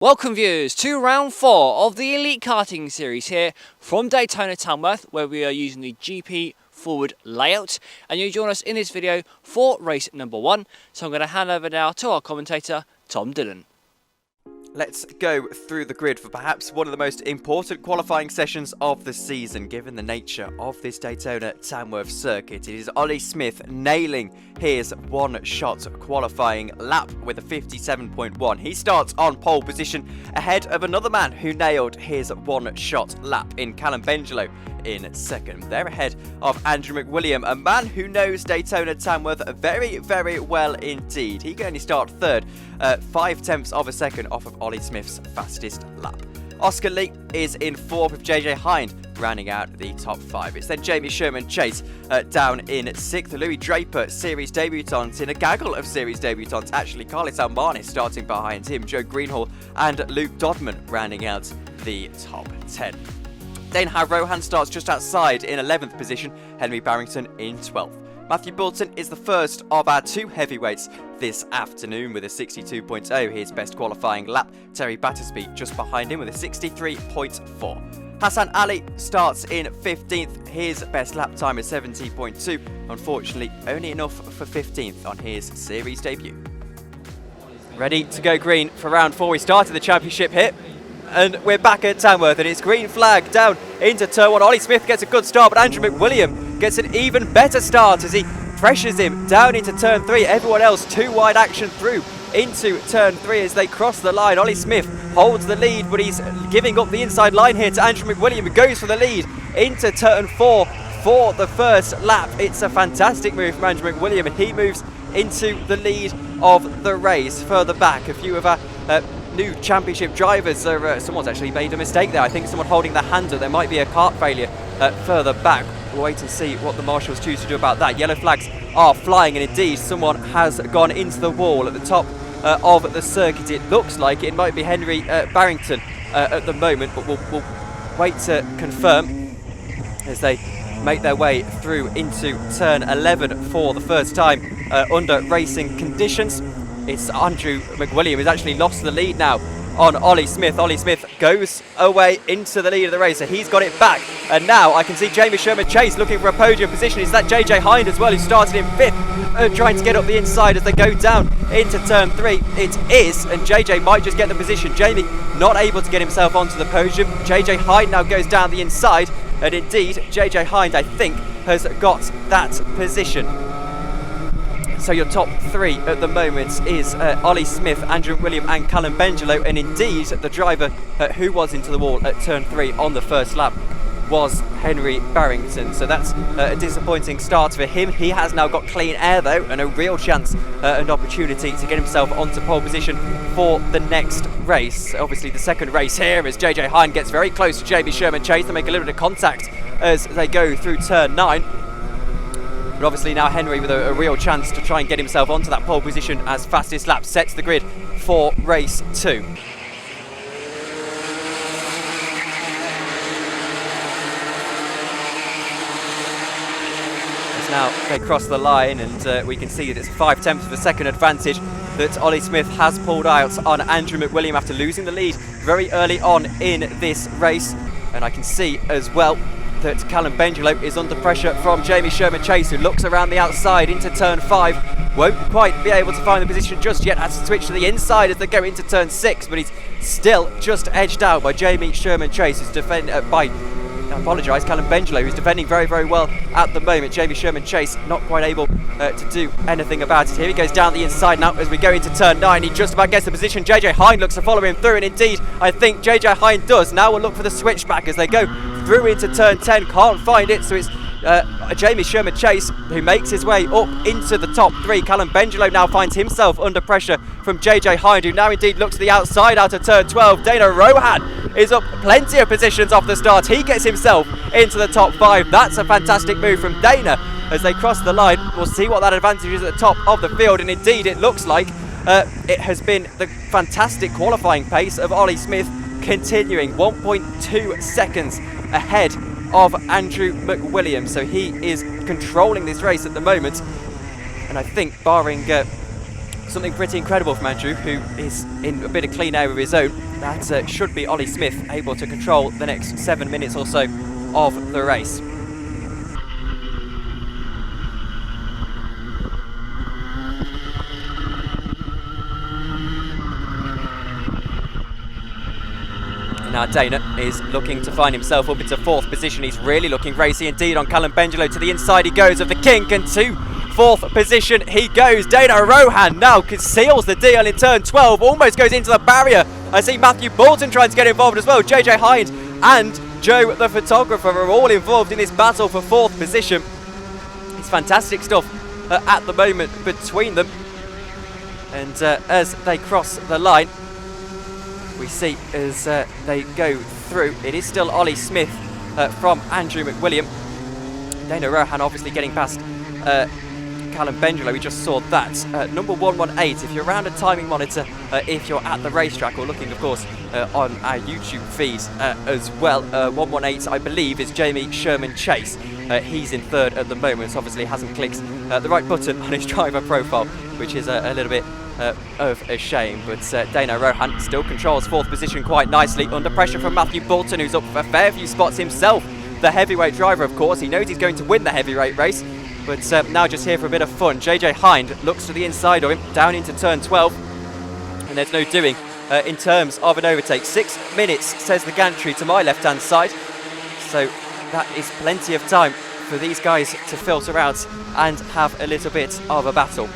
Welcome viewers to round 4 of the Elite Karting Series here from Daytona Tamworth, where we are using the GP forward layout, and you join us in this video for race number 1. So I'm going to hand over now to our commentator Tom Dillon. Let's go through the grid for perhaps one of the most important qualifying sessions of the season, given the nature of this Daytona Tamworth circuit. It is Olly Smith nailing his one-shot qualifying lap with a 57.1. He starts on pole position ahead of another man who nailed his one-shot lap in Callum in second. They're ahead of Andrew McWilliam, a man who knows Daytona Tamworth very, very well indeed. He can only start third, 0.5 of a second off of Olly Smith's fastest lap. Oscar Lee is in fourth with JJ Hind rounding out the top 5. It's then Jamie Sherman-Chase down in 6th. Louis Draper, series debutant in a gaggle of series debutants. Actually, Carlos Almanis starting behind him. Joe Greenhall and Luke Dodman rounding out the top 10. Dane Rohan starts just outside in 11th position. Henry Barrington in 12th. Matthew Bolton is the first of our two heavyweights this afternoon with a 62.0, his best qualifying lap. Terry Battersby just behind him with a 63.4. Hassan Ali starts in 15th, his best lap time is 70.2. Unfortunately, only enough for 15th on his series debut. Ready to go green for round 4. We started the championship here. And we're back at Tamworth, and it's green flag down into turn 1. Olly Smith gets a good start, but Andrew McWilliam gets an even better start as he pressures him down into turn 3. Everyone else too wide action through into turn 3 as they cross the line. Olly Smith holds the lead, but he's giving up the inside line here to Andrew McWilliam, who goes for the lead into turn 4 for the first lap. It's a fantastic move from Andrew McWilliam, and he moves into the lead of the race. Further back, a few of our new championship drivers are, someone's actually made a mistake there. I think someone holding the handle. There might be a kart failure further back. We'll wait and see what the marshals choose to do about that. Yellow flags are flying, and indeed someone has gone into the wall at the top of the circuit. It looks like it might be Henry Barrington at the moment, but we'll wait to confirm as they make their way through into turn 11 for the first time under racing conditions. It's Andrew McWilliam who's actually lost the lead now on Olly Smith. Olly Smith goes away into the lead of the race, so he's got it back. And now I can see Jamie Sherman-Chase looking for a podium position. Is that JJ Hind as well, who started in 5th, trying to get up the inside as they go down into turn 3. It is, and JJ might just get the position. Jamie not able to get himself onto the podium. JJ Hind now goes down the inside, and indeed JJ Hind, I think, has got that position. So your top 3 at the moment is Olly Smith, Andrew McWilliam and Callum Bendelow, and indeed the driver who was into the wall at turn 3 on the first lap was Henry Barrington. So that's a disappointing start for him. He has now got clean air though, and a real chance and opportunity to get himself onto pole position for the next race. Obviously the second race here as JJ Hind gets very close to Jamie Sherman-Chase. They make a little bit of contact as they go through turn 9. But obviously now Henry with a real chance to try and get himself onto that pole position as fastest lap sets the grid for race 2. As now they cross the line, and we can see that it's 0.5 of a second advantage that Olly Smith has pulled out on Andrew McWilliam after losing the lead very early on in this race. And I can see as well that Callum Bendelow is under pressure from Jamie Sherman-Chase, who looks around the outside into turn 5. Won't quite be able to find the position just yet. Has to switch to the inside as they go into turn 6, but he's still just edged out by Jamie Sherman-Chase, who's Callum Bendelow, who's defending very, very well at the moment. Jamie Sherman-Chase not quite able to do anything about it. Here he goes down the inside now as we go into turn 9. He just about gets the position. JJ Hind looks to follow him through, and indeed I think JJ Hind does. Now we'll look for the switchback as they go through into turn 10. Can't find it, so it's Jamie Sherman-Chase who makes his way up into the top 3. Callum Bendelow now finds himself under pressure from JJ Hind, who now indeed looks to the outside out of turn 12. Dana Rohan is up plenty of positions off the start. He gets himself into the top 5. That's a fantastic move from Dana as they cross the line. We'll see what that advantage is at the top of the field, and indeed it looks like it has been the fantastic qualifying pace of Olly Smith continuing, 1.2 seconds ahead of Andrew McWilliam. So he is controlling this race at the moment, and I think barring something pretty incredible from Andrew, who is in a bit of clean air of his own. That should be Olly Smith able to control the next 7 minutes or so of the race. Now Dana is looking to find himself up into 4th position. He's really looking racy indeed on Callum. Bendelow to the inside he goes of the kink, and to 4th position he goes. Dana Rohan now seals the deal in turn 12, almost goes into the barrier. I see Matthew Bolton trying to get involved as well. JJ Hind and Joe the photographer are all involved in this battle for 4th position. It's fantastic stuff at the moment between them, and as they cross the line, we see as they go through, it is still Olly Smith from Andrew McWilliam. Dana Rohan obviously getting past Callum Bendelow, we just saw that. Number 118, if you're around a timing monitor, if you're at the racetrack, or looking, of course, on our YouTube feeds as well, 118, I believe, is Jamie Sherman Chase. He's in 3rd at the moment, so obviously hasn't clicked the right button on his driver profile, which is a little bit of a shame, but Dana Rohan still controls 4th position quite nicely, under pressure from Matthew Bolton, who's up for a fair few spots himself. The heavyweight driver, of course, he knows he's going to win the heavyweight race, but now just here for a bit of fun. JJ Hind looks to the inside of him, down into turn 12, and there's no doing in terms of an overtake. 6 minutes, says the gantry to my left-hand side, so that is plenty of time for these guys to filter out and have a little bit of a battle.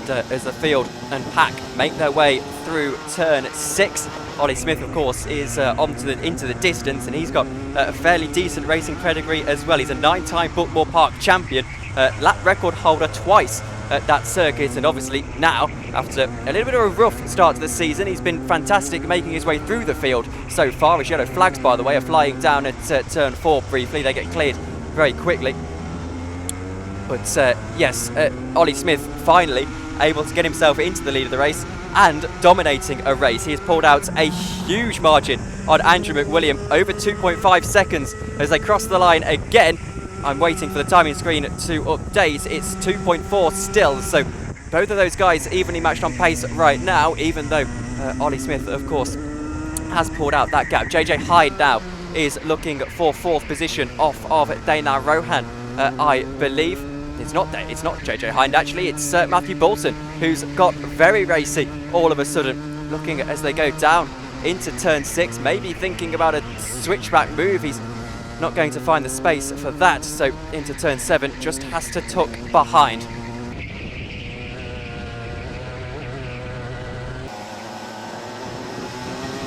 As the field and pack make their way through turn 6, Olly Smith, of course, is into the distance, and he's got a fairly decent racing pedigree as well. He's a 9-time Buckmore Park champion, lap record holder twice at that circuit, and obviously now, after a little bit of a rough start to the season, he's been fantastic making his way through the field so far. His yellow flags, by the way, are flying down at turn 4 briefly. They get cleared very quickly. But yes, Olly Smith finally able to get himself into the lead of the race and dominating a race. He has pulled out a huge margin on Andrew McWilliam, over 2.5 seconds as they cross the line again. I'm waiting for the timing screen to update. It's 2.4 still, so both of those guys evenly matched on pace right now, even though Olly Smith, of course, has pulled out that gap. JJ Hyde now is looking for 4th position off of Dana Rohan, I believe. It's not JJ Hind, actually, it's Matthew Bolton, who's got very racy all of a sudden, looking as they go down into turn 6, maybe thinking about a switchback move. He's not going to find the space for that, so into turn 7, just has to tuck behind.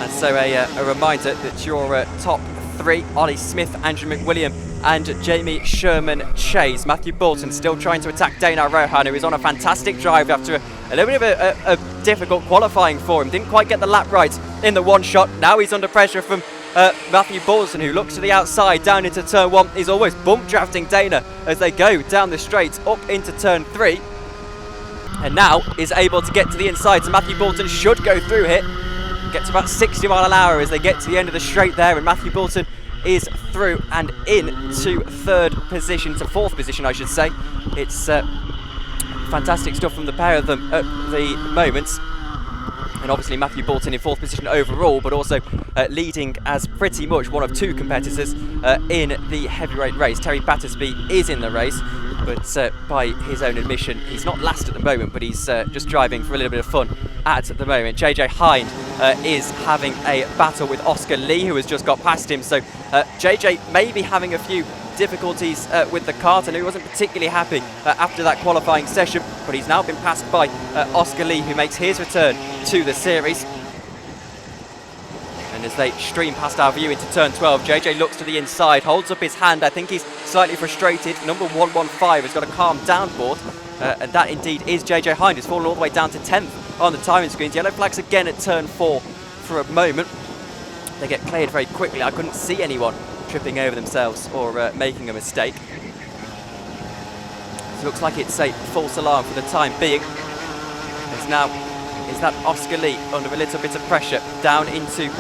And so a reminder that your top 3, Olly Smith, Andrew McWilliam and Jamie Sherman Chase. Matthew Bolton still trying to attack Dana Rohan, who is on a fantastic drive after a little bit of a difficult qualifying for him. Didn't quite get the lap right in the one shot. Now he's under pressure from Matthew Bolton, who looks to the outside down into turn 1. He's always bump drafting Dana as they go down the straight up into turn 3. And now is able to get to the inside, so Matthew Bolton should go through here. Gets about 60 mile an hour as they get to the end of the straight there, and Matthew Bolton is through and into 3rd position, to 4th position I should say. It's fantastic stuff from the pair of them at the moment, and obviously Matthew Bolton in 4th position overall, but also leading as pretty much one of 2 competitors in the heavyweight race. Terry Battersby is in the race, but by his own admission he's not last at the moment, but he's just driving for a little bit of fun at the moment. JJ Hind is having a battle with Oscar Lee, who has just got past him, so JJ may be having a few difficulties with the kart, and he wasn't particularly happy after that qualifying session, but he's now been passed by Oscar Lee, who makes his return to the series. And as they stream past our view into turn 12, JJ looks to the inside, holds up his hand. I think he's slightly frustrated. Number 115 has got a calm down board, and that indeed is JJ Hind, who's fallen all the way down to 10th on the timing screens. Yellow flags again at turn 4 for a moment. They get cleared very quickly. I couldn't see anyone tripping over themselves or making a mistake. So it looks like it's a false alarm for the time being. It's now, is that Oscar Lee under a little bit of pressure down into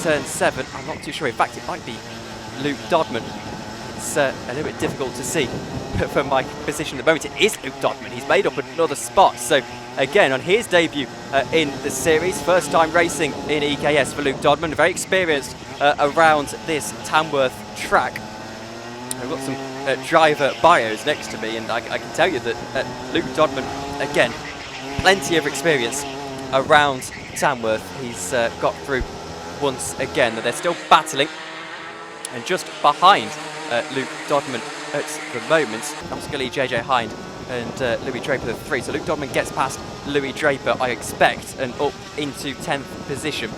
turn 7. I'm not too sure. In fact, it might be Luke Dodman. It's a little bit difficult to see from my position at the moment. It is Luke Dodman. He's made up another spot. So again, on his debut in the series, first time racing in EKS for Luke Dodman, very experienced around this Tamworth track. I've got some driver bios next to me, and I can tell you that Luke Dodman, again, plenty of experience around Tamworth. He's got through once again. They're still battling, and just behind Luke Dodman at the moment, Oscar JJ Hind and Louis Draper the 3. So Luke Dodman gets past Louis Draper, I expect, and up into 10th position.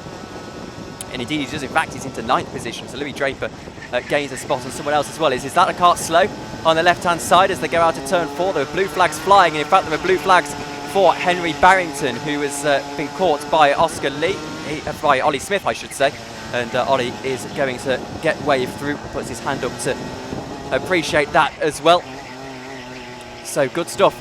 And indeed he does. In fact, he's into 9th position. So Louis Draper gains a spot on someone else as well. Is that a kart slow on the left-hand side as they go out to turn 4? There are blue flags flying, and in fact there are blue flags for Henry Barrington, who has been caught by by Olly Smith, I should say. And Ollie is going to get wave through, puts his hand up to appreciate that as well. So good stuff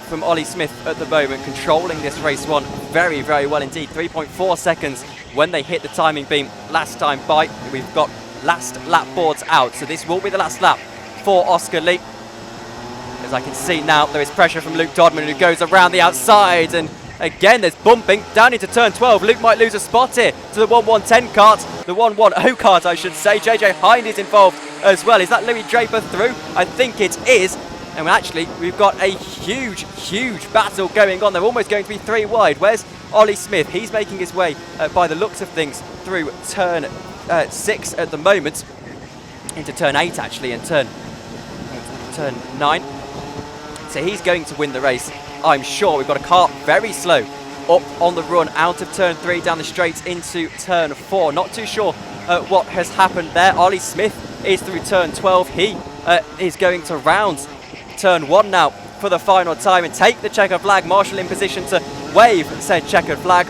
from Olly Smith at the moment, controlling this race one very, very well indeed. 3.4 seconds when they hit the timing beam last time by. We've got last lap boards out, so this will be the last lap for Oscar Lee. As I can see now, there is pressure from Luke Dodman, who goes around the outside, and again there's bumping down into turn 12. Luke might lose a spot here to the 1-1-10 kart, the 1-1-0 kart I should say. JJ Hind is involved as well. Is that Louis Draper through? I think it is. And actually, we've got a huge, huge battle going on. They're almost going to be 3 wide. Where's Olly Smith? He's making his way, by the looks of things, through turn 6 at the moment. Into turn 8, actually, and turn 9. So he's going to win the race, I'm sure. We've got a kart very slow up on the run out of turn 3, down the straight into turn 4. Not too sure what has happened there. Olly Smith is through turn 12. He is going to round turn 1 now for the final time and take the checkered flag. Marshall in position to wave said checkered flag.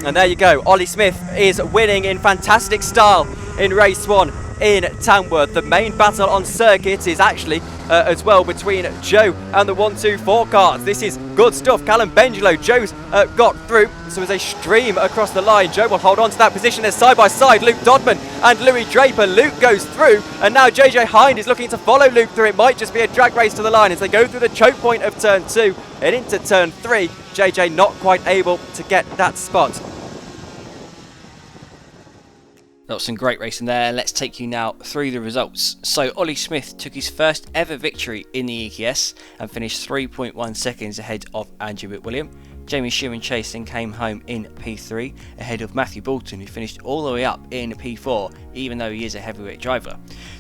And there you go. Olly Smith is winning in fantastic style in race 1 in Tamworth. The main battle on circuit is actually as well between Joe and the 1-2-4 karts. This is good stuff. Callum Bendelow, Joe's got through, so as a stream across the line, Joe will hold on to that position. They're side by side, Luke Dodman and Louis Draper. Luke goes through, and now JJ Hind is looking to follow Luke through. It might just be a drag race to the line as they go through the choke point of turn 2 and into turn 3. JJ not quite able to get that spot. That was some great racing there. Let's take you now through the results. So Olly Smith took his first ever victory in the EKS and finished 3.1 seconds ahead of Andrew Whitwilliam. Jamie Schumann Chase then came home in P3 ahead of Matthew Bolton, who finished all the way up in P4, even though he is a heavyweight driver.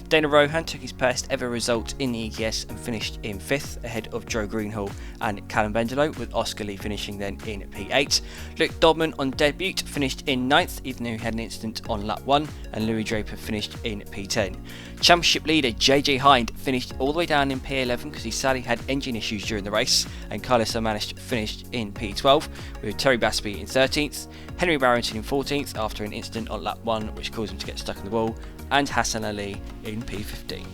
Dana Rohan took his best ever result in the EKS and finished in 5th ahead of Joe Greenhall and Callum Bendelow, with Oscar Lee finishing then in P8. Luke Dodman on debut finished in 9th, even though he had an incident on lap 1, and Louis Draper finished in P10. Championship leader JJ Hind finished all the way down in P11 because he sadly had engine issues during the race, and Carlos managed finished in P12, with Terry Basby in 13th, Henry Barrington in 14th after an incident on lap 1 which caused him to get stuck in the wall, and Hassan Ali in P15.